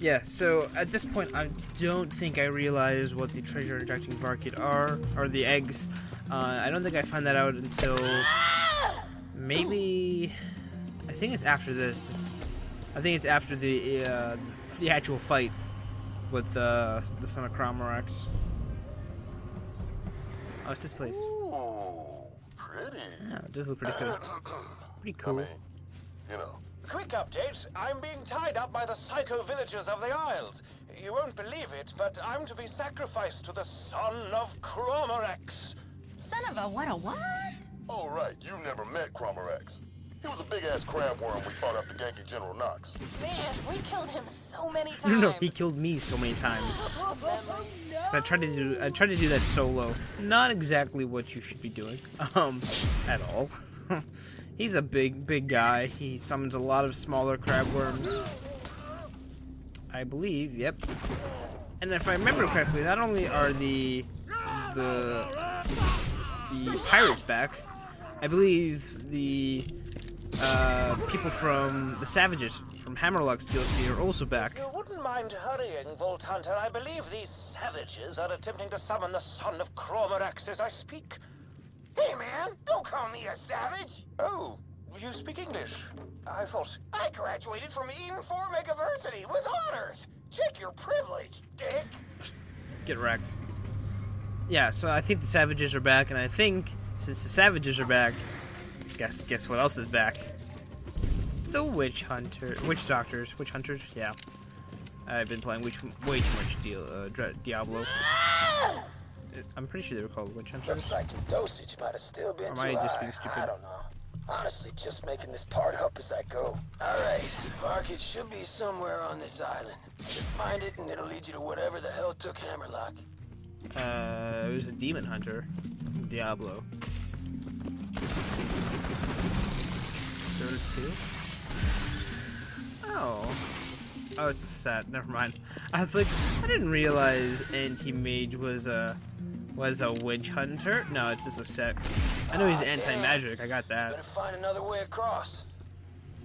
Yeah, so at this point, I don't think I realize what the treasure injecting Varkid are, or the eggs. I don't think I find that out until maybe. I think it's after this. I think it's after the actual fight with the son of Crawmerax. Oh, it's this place. Ooh, pretty. Yeah, it does look pretty cool. Pretty cool. I mean, you know. Quick update. I'm being tied up by the psycho villagers of the Isles. You won't believe it, but I'm to be sacrificed to the son of Crawmerax. Son of a what? Oh, right. You never met Crawmerax. He was a big-ass crab worm we fought after ganking General Knoxx. Man, we killed him so many times. No, he killed me so many times. Memories. 'Cause I tried to do that solo. Not exactly what you should be doing, at all. He's a big guy. He summons a lot of smaller crab worms. I believe, yep. And if I remember correctly, not only are the pirates back, I believe the people from the Savages from Hammerlock's DLC are also back. If you wouldn't mind hurrying, Vault Hunter, I believe these savages are attempting to summon the son of Crawmerax as I speak. Hey man, don't call me a savage. Oh, you speak English? I thought... I graduated from Eden 4 Megaversity with honors. Check your privilege, dick. Get wrecked. Yeah, so I think the Savages are back, and I think since the Savages are back, guess what else is back? The Witch Doctors, yeah. I've been playing way too much Diablo. I'm pretty sure they were called Witch Hunters. Looks like the dosage might have still been Or too am I just high. being stupid? I don't know. Honestly, just making this part up as I go. Alright, Varkids should be somewhere on this island. Just find it and it'll lead you to whatever the hell took Hammerlock. It was a demon hunter. Diablo. 32? Oh, it's a set. Never mind. I was like, I didn't realize anti-mage was a witch hunter. No, it's just a set. I know he's anti-magic. I got that. Better find another way across.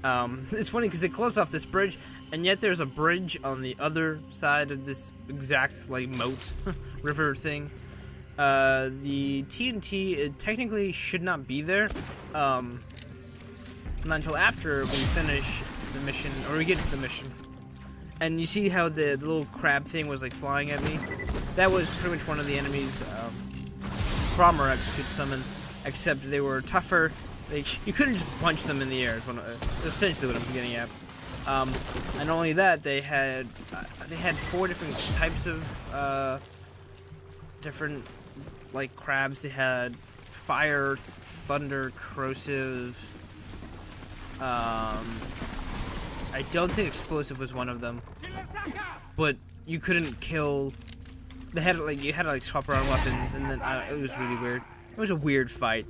It's funny because they closed off this bridge, and yet there's a bridge on the other side of this exact like moat river thing. The TNT it technically should not be there. Not until after we finish the mission, or we get to the mission. And you see how the little crab thing was like flying at me? That was pretty much one of the enemies Crawmerax could summon, except they were tougher. You couldn't just punch them in the air. Is essentially what I'm getting at. And not only that, they had 4 different types of different like crabs. They had fire, thunder, corrosive. I don't think explosive was one of them, but you couldn't kill. You had to like swap around weapons, and then it was really weird. It was a weird fight.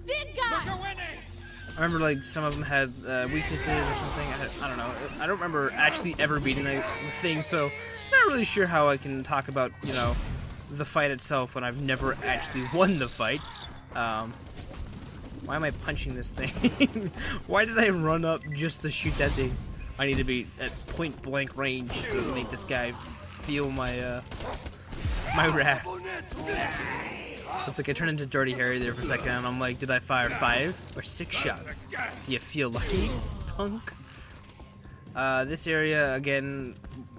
Big guy. I remember like some of them had weaknesses or something. I don't know. I don't remember actually ever beating the thing, so not really sure how I can talk about the fight itself when I've never actually won the fight. Why am I punching this thing? Why did I run up just to shoot that thing? I need to be at point blank range to make this guy feel my my wrath. Looks like I turned into Dirty Harry there for a second, and I'm like, did I fire 5 or 6 shots? Do you feel lucky, punk? This area again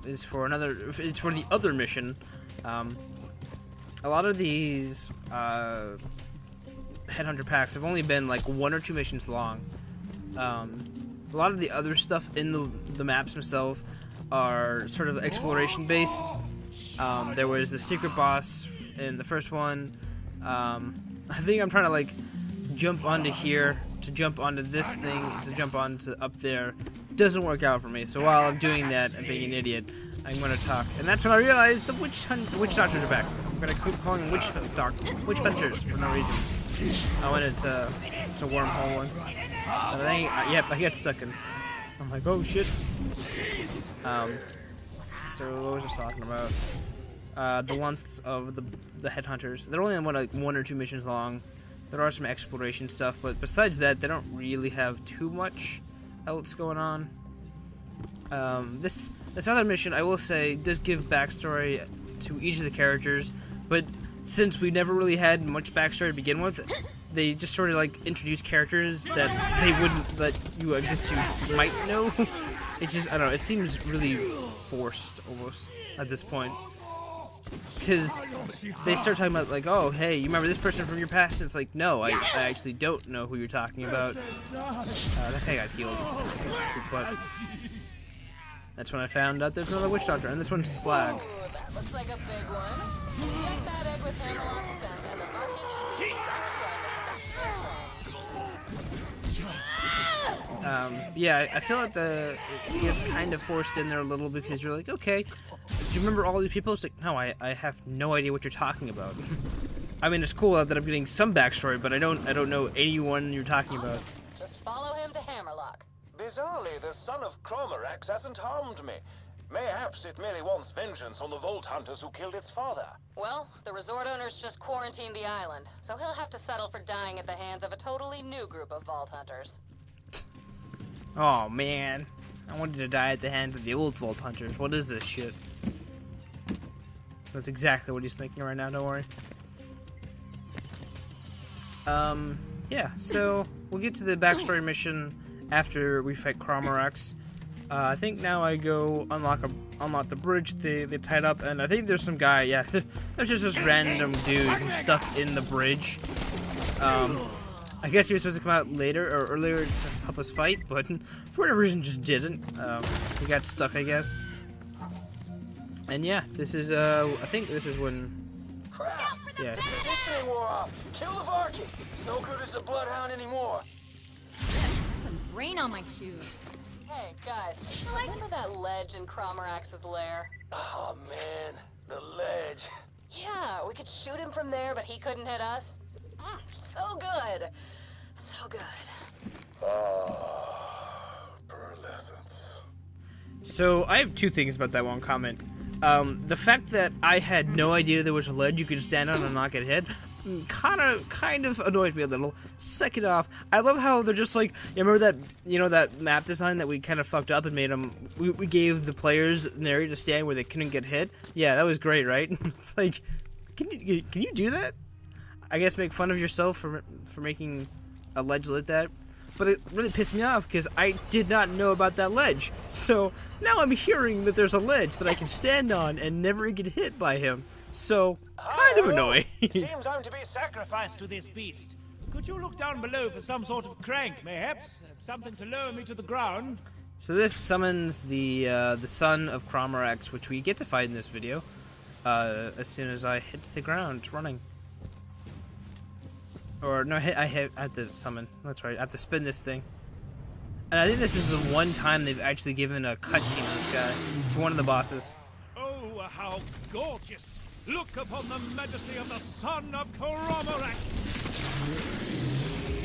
is for another. It's for the other mission. A lot of these Headhunter packs have only been like 1 or 2 missions long. A lot of the other stuff in the maps themselves are sort of exploration based. There was the secret boss in the first one. I think I'm trying to like jump onto here, to jump onto this thing, to jump onto up there. Doesn't work out for me. So while I'm doing that and being an idiot, I'm going to talk. And that's when I realized the witch doctors are back. I'm going to keep calling them witch hunters for no reason. Oh, and it's a wormhole one. Yep, I get stuck in. I'm like, oh shit. So what was I talking about? The lengths of the Headhunters. They're only like 1 or 2 missions long. There are some exploration stuff, but besides that, they don't really have too much else going on. This other mission, I will say, does give backstory to each of the characters, but since we never really had much backstory to begin with, they just sort of like introduce characters that they wouldn't that you I guess you might know. It just I don't know. It seems really forced almost at this point. Because they start talking about, like, oh, hey, you remember this person from your past? And it's like, no, I actually don't know who you're talking about. That guy got healed. But that's when I found out there's another witch doctor, and this one's Slag. Ooh, that looks like a big one. Check that egg with Hammerlock scent, and the Varkids should be right around the stuff. Yeah, I feel like it gets kind of forced in there a little because you're like, okay, do you remember all these people? It's like, no, I have no idea what you're talking about. I mean, it's cool that I'm getting some backstory, but I don't know anyone you're talking about. Just follow him to Hammerlock. Bizarrely, the son of Crawmerax hasn't harmed me. Mayhaps it merely wants vengeance on the Vault Hunters who killed its father. Well, the resort owners just quarantined the island, so he'll have to settle for dying at the hands of a totally new group of Vault Hunters. Oh, man. I wanted to die at the hands of the old Vault Hunters. What is this shit? That's exactly what he's thinking right now, don't worry. Yeah, so we'll get to the backstory mission after we fight Crawmerax. I think now I go unlock the bridge they tied up, and I think there's some guy, yeah, there's just this random dude who's stuck in the bridge. I guess he was supposed to come out later or earlier to help us fight, but for whatever reason just didn't. He got stuck, I guess. And yeah, this is, I think this is when... Crap! Yeah. The conditioning wore off. Kill the Varkid. It's no good as a bloodhound anymore. Rain on my shoes. Hey, guys, remember that ledge in Crawmerax's lair? Oh man, the ledge. Yeah, we could shoot him from there, but he couldn't hit us. So good. So good. Pearlescence. So I have two things about that one comment. The fact that I had no idea there was a ledge you could stand on and not get hit kind of annoyed me a little. Second off, I love how they're just like, you remember that, you know, that map design that we kind of fucked up and made them, we gave the players an area to stand where they couldn't get hit? Yeah, that was great, right? It's like, can you do that? I guess make fun of yourself for making a ledge like that. But it really pissed me off because I did not know about that ledge. So now I'm hearing that there's a ledge that I can stand on and never get hit by him. So, kind of annoying. Seems I'm to be sacrificed to this beast. Could you look down below for some sort of crank, mayhaps? Something to lower me to the ground? So this summons the son of Crawmerax, which we get to fight in this video, as soon as I hit the ground running. Or, no, I have to summon. That's right, I have to spin this thing. And I think this is the one time they've actually given a cutscene to this guy, to one of the bosses. Oh, how gorgeous! Look upon the majesty of the son of Crawmerax!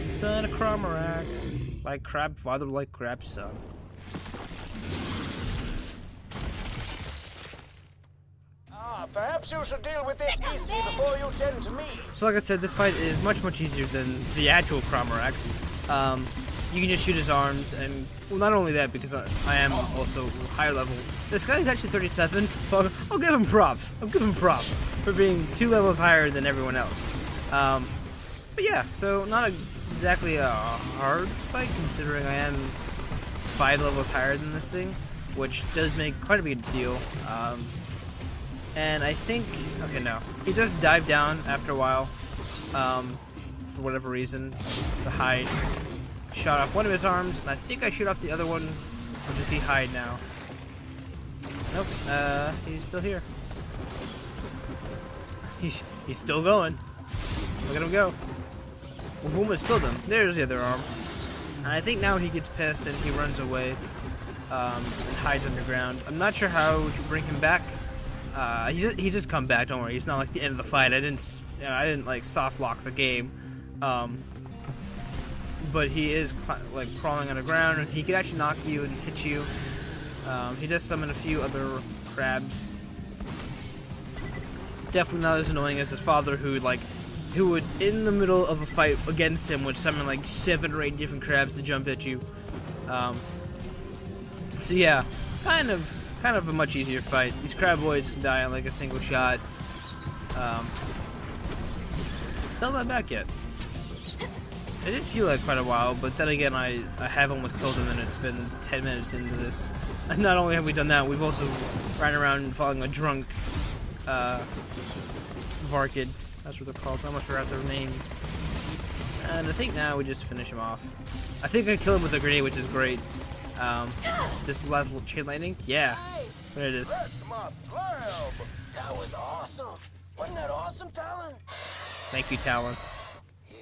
Son of Crawmerax, like crab father, like crab son. Perhaps you should deal with this beastie before you tend to me. So like I said, this fight is much easier than the actual Crawmerax. You can just shoot his arms, and well, not only that, because I am also higher level. This guy is actually 37, so I'll give him props. I'll give him props for being 2 levels higher than everyone else. But yeah, so not exactly a hard fight, considering I am 5 levels higher than this thing, which does make quite a big deal. And I think, okay, no, he does dive down after a while, for whatever reason, to hide. Shot off one of his arms, and I think I shoot off the other one, or does he hide now? Nope, he's still here. He's still going. Look at him go. We've almost killed him. There's the other arm. And I think now he gets pissed and he runs away, and hides underground. I'm not sure how to bring him back. He just come back. Don't worry. He's not like the end of the fight. I didn't like soft lock the game. But he is like crawling underground, and he can actually knock you and hit you. He does summon a few other crabs. Definitely not as annoying as his father, who would in the middle of a fight against him would summon like 7 or 8 different crabs to jump at you. So yeah, kind of a much easier fight. These craboids can die in like a single shot. Still not back yet. It did feel like quite a while, but then again, I have almost killed him, and it's been 10 minutes into this. And not only have we done that, we've also ran around following a drunk Varkid. That's what they're called. I almost forgot their name. And I think now we just finish him off. I think I kill him with a grenade, which is great. This is the last little chain lightning. Yeah, Nice. there it is. That's my slam! That was awesome. Wasn't that awesome, Talon? Thank you, Talon. Yeah,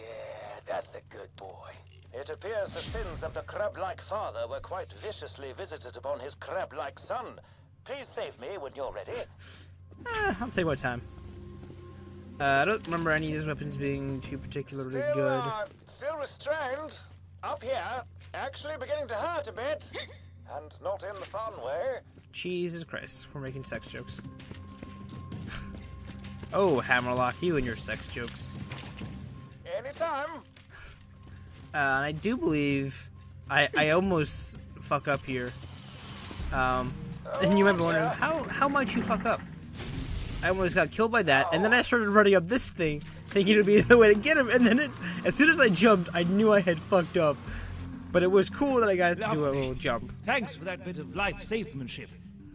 that's a good boy. It appears the sins of the crab-like father were quite viciously visited upon his crab-like son. Please save me when you're ready. I'll take my time. I don't remember any of these weapons being too particularly good. Still restrained. Up here, actually beginning to hurt a bit. And not in the fun way. Jesus Christ, we're making sex jokes. Oh, Hammerlock, you and your sex jokes. Anytime. And I do believe I almost fuck up here. And you might be wondering, how might you fuck up? I almost got killed by that, and then I started running up this thing, thinking it would be the way to get him, and then as soon as I jumped, I knew I had fucked up. But it was cool that I got to do a little jump. Thanks for that bit of life-savesmanship.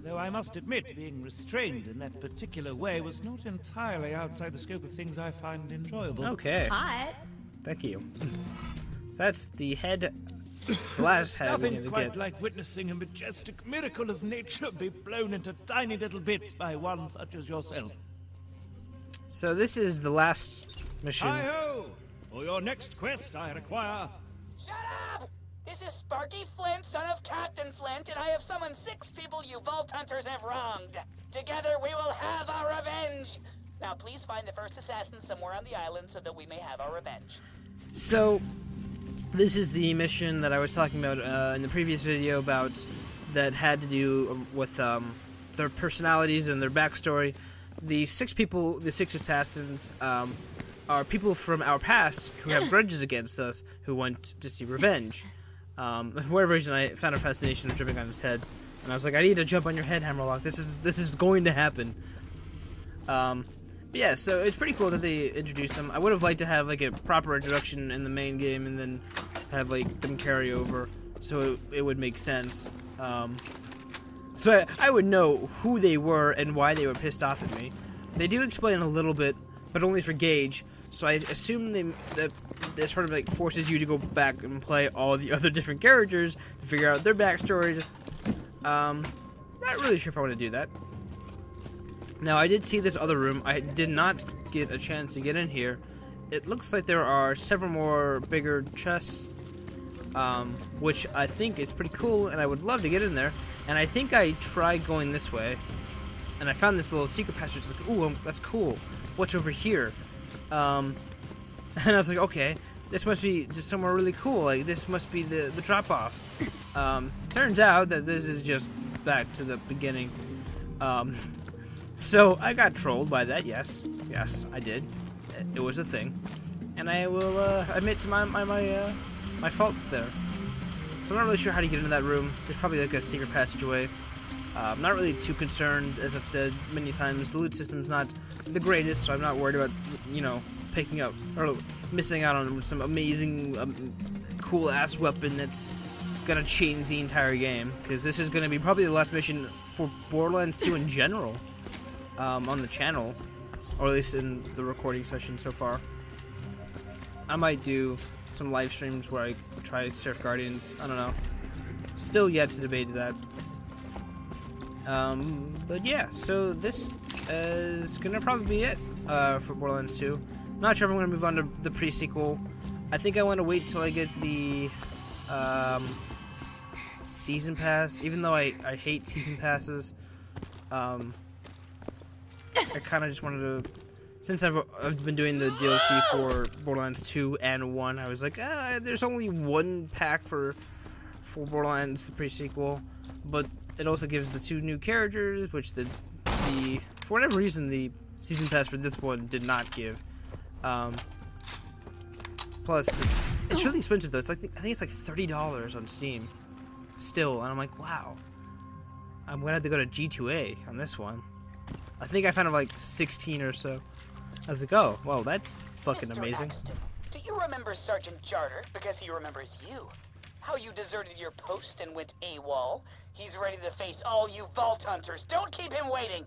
Though I must admit, being restrained in that particular way was not entirely outside the scope of things I find enjoyable. Okay. Hot. Thank you. That's the head. The last head we need Nothing to quite get. like witnessing a majestic miracle of nature be blown into tiny little bits by one such as yourself. So this is the last mission. Hi-ho! For your next quest, I require... Shut up! This is Sparky Flint, son of Captain Flint, and I have summoned 6 people you Vault Hunters have wronged. Together we will have our revenge. Now please find the first assassin somewhere on the island so that we may have our revenge. So, this is the mission that I was talking about in the previous video about that had to do with their personalities and their backstory. The 6 people, the 6 assassins, are people from our past who have grudges against us who want to see revenge. For whatever reason, I found a fascination of jumping on his head, and I was like, I need to jump on your head, Hammerlock. This is going to happen. But yeah, so it's pretty cool that they introduced them. I would have liked to have like a proper introduction in the main game and then have like them carry over, so it would make sense. So I would know who they were and why they were pissed off at me. They do explain a little bit, but only for Gage. So I assume that sort of like forces you to go back and play all the other different characters to figure out their backstories. Not really sure if I want to do that. Now, I did see this other room. I did not get a chance to get in here. It looks like there are several more bigger chests, which I think is pretty cool, and I would love to get in there. And I think I tried going this way, and I found this little secret passage. It's like, ooh, that's cool. What's over here? And I was like, okay, this must be just somewhere really cool. Like, this must be the drop-off. Turns out that this is just back to the beginning. So I got trolled by that. Yes, I did. It was a thing, and I will admit to my faults there. So I'm not really sure how to get into that room. There's probably like a secret passageway. I'm not really too concerned, as I've said many times. The loot system's not the greatest, so I'm not worried about picking up or missing out on some amazing, cool-ass weapon that's gonna change the entire game. Because this is gonna be probably the last mission for Borderlands 2 in general. On the channel, or at least in the recording session so far. I might do some live streams where I try Surf Guardians. I don't know. Still yet to debate that. But yeah, so this is gonna probably be it for Borderlands 2. Not sure if I'm gonna move on to the pre-sequel. I think I want to wait till I get to the season pass, even though I hate season passes. I kind of just wanted to, since I've been doing the DLC for Borderlands 2 and 1, I was like, there's only one pack for Borderlands, the pre-sequel, but it also gives the 2 new characters, which the for whatever reason, the season pass for this one did not give. Plus, it's really expensive though. It's like, I think it's like $30 on Steam still, and I'm like, wow. I'm gonna have to go to G2A on this one. I think I found like 16 or so. I was like, oh, well, that's fucking Mr. amazing. Axton, do you remember Sergeant Jarter? Because he remembers you. How you deserted your post and went AWOL. He's ready to face all you Vault Hunters. Don't keep him waiting!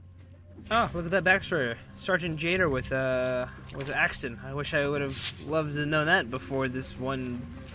Oh, look at that backstory. Sergeant Jader with Axton. I wish I would have loved to know that before this one fight.